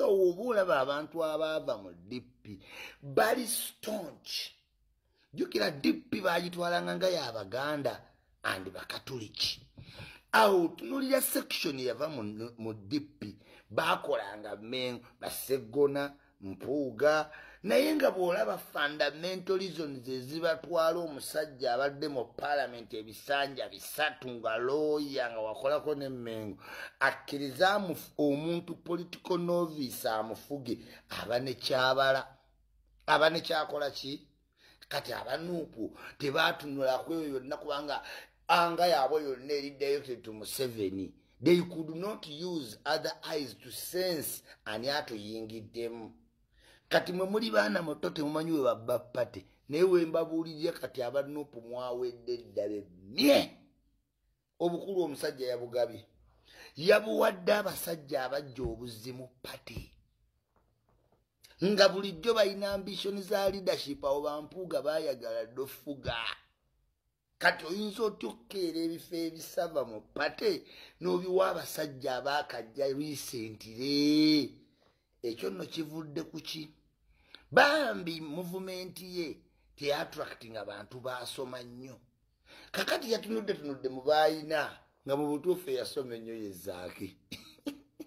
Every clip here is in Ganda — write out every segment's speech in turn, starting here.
obulaba abantu abaava mu DP bali staunch. Jukira DP bagitwalanga nga y'Abaganda and Bakatoliki. Awo tunulira section yava mu DP bakolanga Mengo, Basegona, Mpuuga, naye nga bw'olaba fundamental reasons ezibatwala omusajja abadde mu parliament ebisanja 3 nga lawyer nga wakolako ne Mengo akkiriza omuntu political novice amufuge aba ne kyabala aba ne kyakola ki kati abanuupu tebatunula ku eyo yonna kubanga anga yaabwe yonna eri directed to Museveni. They could not use other eyes to sense ani atoyingiddemu. Kati mwe muli baana muto temumanyi we babba pate naye we mbabuulirye kati abanuupu mwawedde eddabe mye. Obukulu omusajja yabugabye yabuwadde abasajja abajja obuzimu pate nga bulijjo balina ambition za leadership awo Bampuuga baayagala ddofuga. Kati oyinza otya okukeera ebifo ebisava mu pate n'obiwa abasajja abaakajja recently. Ekyo nno kivudde ku ki? Bambi movement ye teattracting abantu baasoma nnyo. Kakati yatunudde mu baayina nga mu butuufu yasoma ennyo yezaake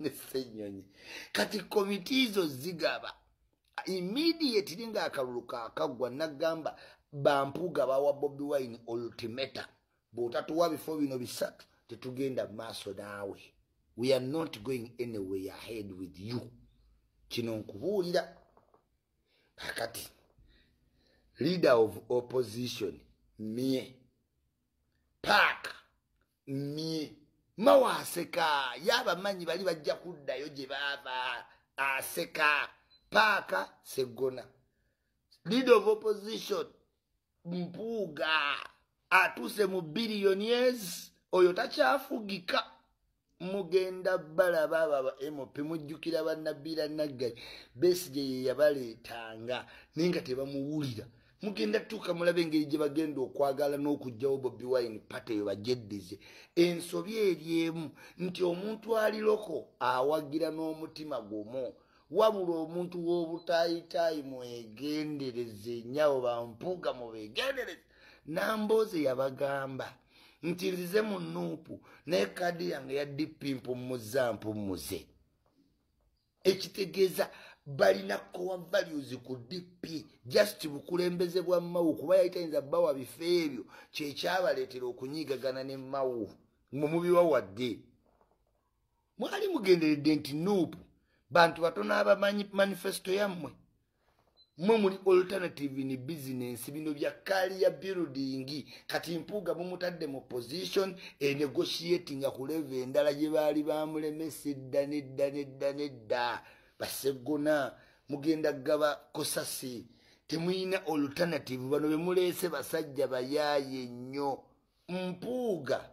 ne Ssenyonyi. Kati komiti zo zigaba immediately nga akalulu kaakaggwa nagamba Bampuuga bawa Bobi Wine ultimatum. Bw'otatuwa bifo bino 3 tetugenda maaso naawe. We are not going anywhere ahead with you. Kino nkubuulira. Kakati leader of opposition mie Paaka mie mawaseka yabamanyi bali bajja kuddayo gye baava aseka. Paaka Segona leader of opposition Mpuuga atuse mu billionaires oyo takyafugika. Mugenda balaba aba MOP mujjukira bannabira Naggali Besigye ye yabaleetanga ninga tebamuwulira. Mugenda tuka mulabe engeri gye bagenda okwagala n'okujjawo Bobi Wine pate yo bajeddize. Ensobi eryemu nti omuntu aliroko awagira n'omutima gumu wabula omuntu w'obutaayitaayi mwegendereze nnyawo Bampuuga mubeegendereze. Nambooze yabagamba nti nzize mu Nuupu naye kadi yange ya DP mpumuze. Ekitegeeza balina core values ku DP just bukulembeze bwa Mao kuba yayitayinza bawa bifo ebyo kyekyabaleetera okunyigagana ne Mao mubiwawadde. Mwali mugenderedde nti Nuupu bantu batono abamanyi manifesto yammwe. Mwe muli alternative ni business bino bya career building. Kati Mpuuga mumutadde mu position negotiating ku level endala gye baali bamulemesa nedda. Basegona mugenda gaba kosasi temuyina alternative bano bemuleese basajja bayaaye nnyo. Mpuuga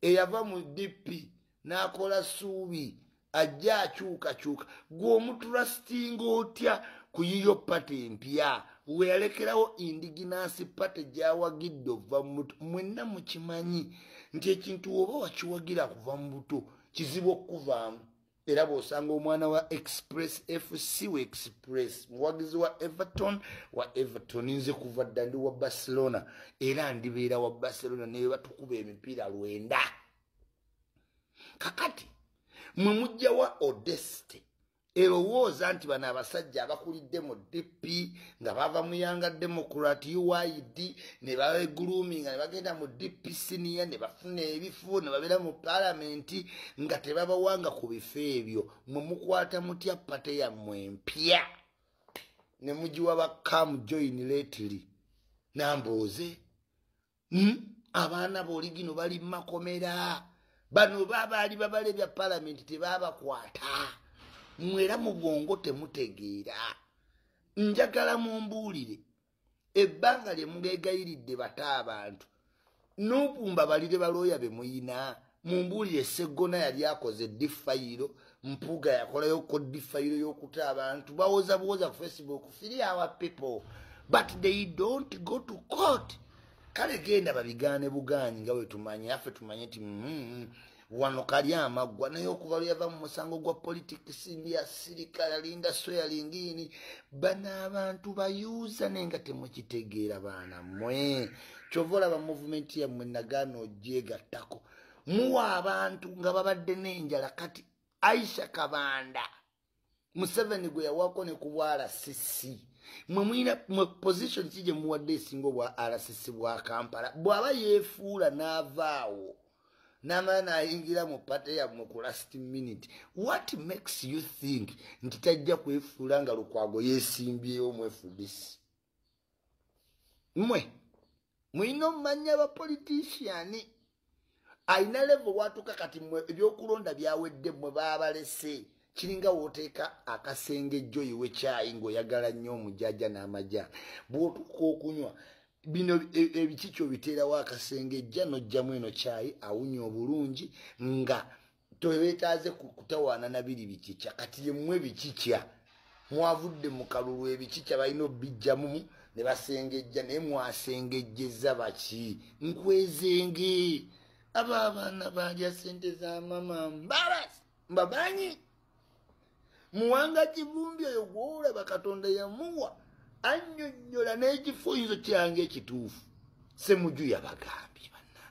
eyava mu DP n'akola suubi ajja akyuka gw'omutrustinga otya ku yiyo pate empya we yalekerawo indigenous pate gyawagidde ova mu buto. Mwenna mukimanyi nti ekintu oba wakiwagira kuva mu buto kizibu okuvaamu. Era bw'osanga omwana wa Express FC wa Express muwagizi wa Everton nze kuva dda ndi wa Barcelona era ndibeera wa Barcelona naye batukuba emipiira 9. Kakati mwe mujja wa Odeste erowooza nti bano abasajja abakulidde mu DP nga bava mu Yanga Democrat UID ne babeguluminga ne bagenda mu DP senior ne bafuna ebifo ne babeera mu parliament nga tebabawanga ku bifo ebyo. Mwe mukwata mutya pate yammwe empya ne mugiwa bakamu join lately. Nambooze abaana b'oligino bali makomera bano babaali babalebya parliament tebabakwata. Mwera mu bwongo temutegeera. Njagala mumbuulire ebbanga lye mugeegayiridde bata abantu n'opumba balire balooya be muyina. Mumbuulire Segona yali akoze difayiro Mpuuga yakolayo ko difayiro y'okuta abantu bawoza ku Facebook free our people but they don't go to court. Kale genda babigaane bugaanyi nga we tumanyi affe tumanye ti wano kali amagwa naye okuva luyava mu musango gwa politics ya sirikala linda soya lingini bana abantu bayuza nenga temukitegeera bana mwe chovola ba movement ya mwenagano jega tako muwa abantu nga babadde nenjala kati Aisha Kabanda Museveni gwe yawako ne kubwala sisi mwe mwina mwe position kije muwadde singo bwa RCC bwa Kampala bwaba yefuula n'avaawo namana ayingira mu pate ya mu last minute what makes you think nti tajja kwefuula nga Lukwago yesimbyewo mwefudisi mwe mwino manya ba politician aina level watu kakati mwe ebyokulonda byawedde mwe babalese kiringa woteeka akasenge joyi wechayi ngo yagala nnyo mujaja n'amaja bwotuka okunywa bino ebikicho bitera wakasenge jano jamweno chai awunyo bulungi nga toyetaze kutawana na bili bikicha kati yemwe bikicha mwavudde mukalulu ebikicha bayino bijjamu ne basengejja ne mwasengejjeza baki nkwezenge abana banja sente za mama mbabanyi muwanga kivumbi oyo gwola bakatonda yamuwa anyonyola n'ekifunzo kyange ekituufu semuju yabagambye bana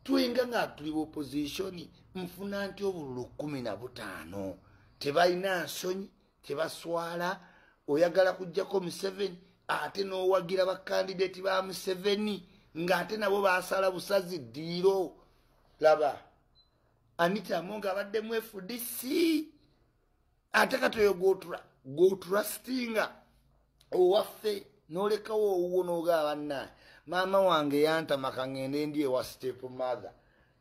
tuwenga nga tuli opposition mfuna nti obululu 15 tebalina nsonyi tebaswala oyagala kujjako Museveni ate n'owagira bakandidate ba Museveni ng'ate nabo basala busazi ddiiro laba Anita Among abadde mu FDC ate katoyo go trustinga owaffe nolekawo owuwo n'ogaba mama wange yanta makangende ndiye wa step mother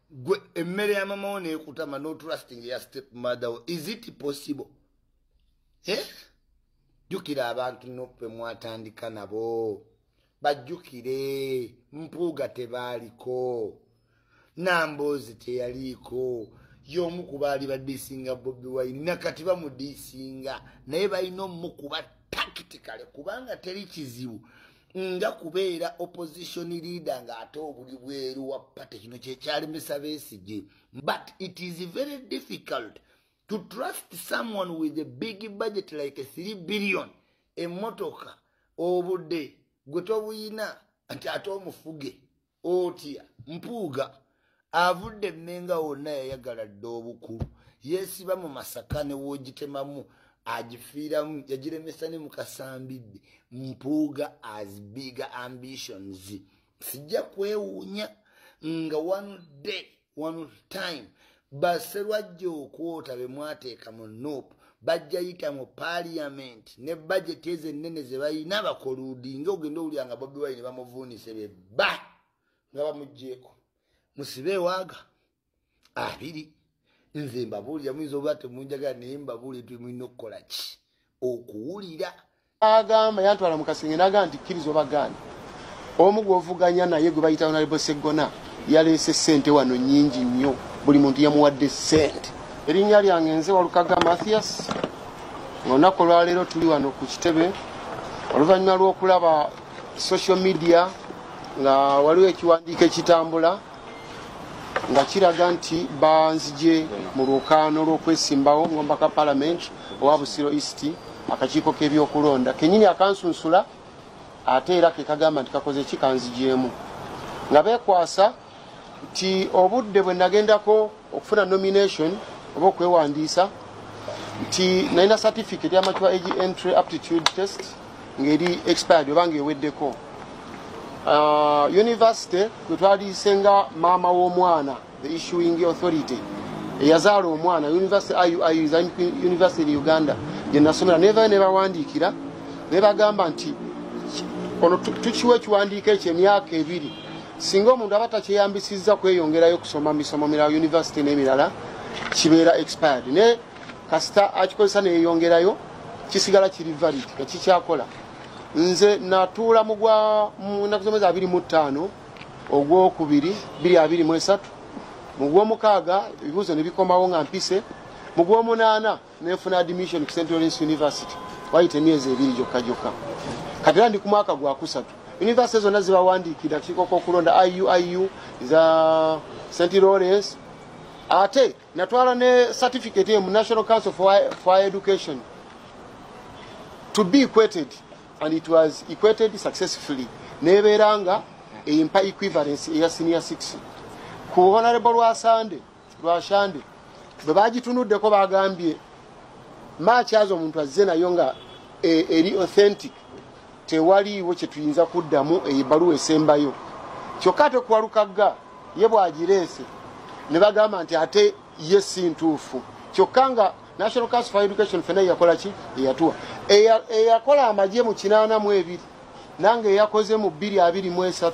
gwe emmere ya mama one ekutama no trusting ya step mother is it possible jukira abantu nope mwatandika nabo bajukire Mpuuga tebaliko Nambozi teyaliko yomu kubali badisinga Bobi Wine nakati bamudisinga naye balina mukuba tactically kubanga teri kizibu nga kubeera opposition leader nga ate obuli bweru wa pate kino kyekyali Besigye but it is very difficult to trust someone with a big budget like 3 billion emotoka obudde gwe tobuyina anti ate omufuge otya Mpuuga avudde Mmenga wonna yayagala dde obukulu yesiba mu Masaka ne wogitemamu ajifiiramu yagiremesa ne mukasambidde Mpuuga has bigger ambitions sijja kwewuunya nga one day one time baserwajja okwota be mwateeka mu NUP bajja yita mu parliament ne budget ezennene ze bayina abakoludi ng'ogenda owulira nga Bobi Wine bamuvuunise be ba nga bamugjeeko musibe waaga abiri nze mbabuulira muyinza oba temunjagala naye mbabuulire tulina okukola ki okuwulira agamba yantwala mu kasenge n'agamba nti kkiriza obagaana omu gw'ovuganya naye gwe bayita Honorable Sseggona yaleese ssente wano nnyingi nnyo buli muntu yamuwadde ssente erinnya lyange nze Walukaga Mathias olunaku olwaleero tuli wano ku kitebe oluvannyuma lw'okulaba social media nga waliwo ekiwandiiko ekitambula nga kiraga nti banzije mu lwokaano lw'okwesimbawo ngombaka parliament owa Busiro East akakiiko k'ebyokulonda kenyini akansunsula ate era ke kagamba nti kakoze kikanzijeemu nga beekwasa nti obudde bwe nagendako okufuna nomination oba okwewandiisa nti nalina certificate y'amature age entry aptitude test ng'eri expired oba ng'eweddeko university kwe twaliisenga maama w'omwana the issuing authority eyazaala omwana university university in Uganda gye nasomera nevayo ne bawandiikira ne bagamba nti ono tukiwa ekiwandiiko ekyo emyaka 2 singa omuntu aba takyeyambisizza kweyongerayo kusoma misomo mirala university n'emirala kibeera expired ne kasita akikozesa neeyongerayo kisigala kiri valid nga kikyakola nze natuula mu nnaku z'omwezi 25 ogwokubiri 2023 mu gw'omukaaga ebibuuzo ne bikomawo nga mpise mu gw'omunaana nefuna admission ku St. Lawrence University wayita emyezi 2 gyokka kati era ndi ku mwaka gwa 3 university zonna zibawandiikira kiiko k'okulonda IU za St. Lawrence ate natwala ne certificate mu National Council for Education to be equated, and it was equated successfully. Neberanga empa equivalence ya senior 6 ku honorable Rwashande bebagitunudde ko bagambye match azo omuntu azze nayo nga eri authentic tewaliwo kye tuyinza kuddamu ebaluwa esembayo kyokka tekuwalukaga ye bwagirese ne bagamba nti ate ye si ntuufu kyokka nga National Council for Education fena yakola ki eyatuwa eyakola amagye mu 82 nange yakoze mu 223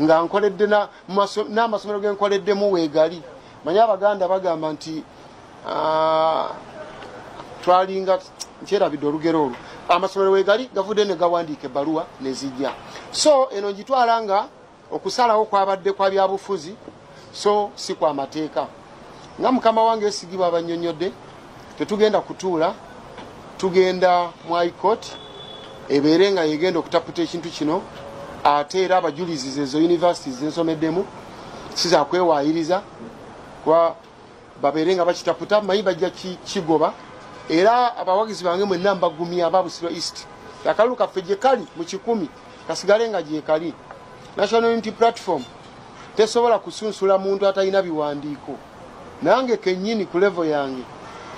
nga nkoledde n'amasomero ge nkoleddemu weegali manya abaganda bagamba nti twalinga nkyerabidde olugero olwo amasomero weegali gavudde ne gawandiika ebbaluwa ne zijja so eno ngitwala nga okusalawo kwabadde kwa byabufuzi so si kwa mateeka nga mukama wange esigibwa abannyonnyodde tetugenda kutuula tugenda mu high court ebeere nga yegenda okutaputa ekintu kino ate era abajulizi ezo universities zensomeddemu siza kwewayiriza kwa babeere nga bakitaputa mayi bajja kigoba era abawagizi bange mwenna mbagumya ababusiro east akalulu kaffe gye kali mu 10 kasigale nga gye kali National Unity Platform tesobola kusunsula muntu atalina biwandiiko nange kennyini ku level yange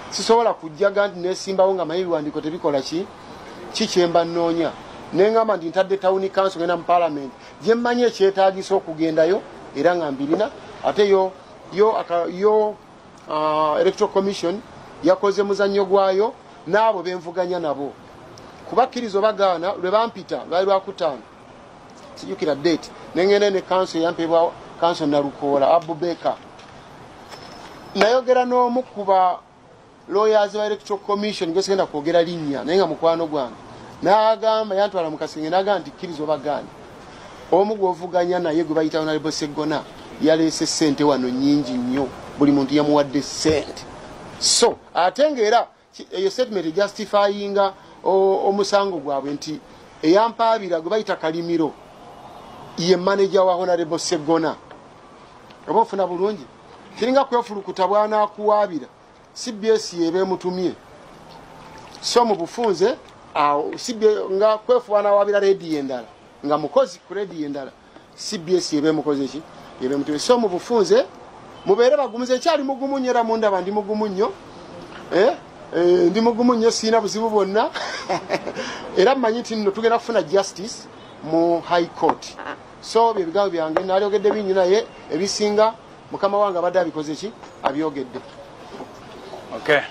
sisobola kujjaga nti nesimbawo nga mayi biwandiiko tebikola kikyemba nnoonya nengamba nti ntadde town council genda mu parliament gye mmanyi ekyetaagisa okugendayo era nga mbirina ate yo electoral commission yakoze muzannyo gwayo n'abo benvuganya nabo kubakkirizo bagaana lwe bampita lwali lwakutaano sijukira date nengenda ne council yampebwa council Nalukoola Abubeka nayogera n'omu kuba lawyers ba electoral commission gesenda kwogera linnya naye nga mukwano gwange n'agamba yantwala mu Kasenge n'agamba nti kkirizo bagaana omu gw'ovuganya naye gwe bayita Honorable Sseggona yaleese ssente wano nnyingi nnyo buli muntu yamuwadde ssente so ate ng'era eyo statement justifyinga omusango gwabwe nti eyampaabira gwe bayita Kalimiro ye manager wa Honorable Sseggona oba ofuna bulungi kiringa kwefulukuta bwana akuwaabira CBS yebe mutumye so mu bufunze nga kwefuana wabira ready endala nga mukozi ku ready endala CBS yebe mukozi ki yebe mutumye so mu bufunze mubeere bagumuze cyali mugumu nyera munda bandi mugumu nnyo ndi mugumu nnyo sina buzibu bonna era mmanyi nti nno tugenda kufuna justice mu high court so byebigambo byange nalyogedde bingi naye ebisinga mukama wange abadde abikoze ki abyogedde okay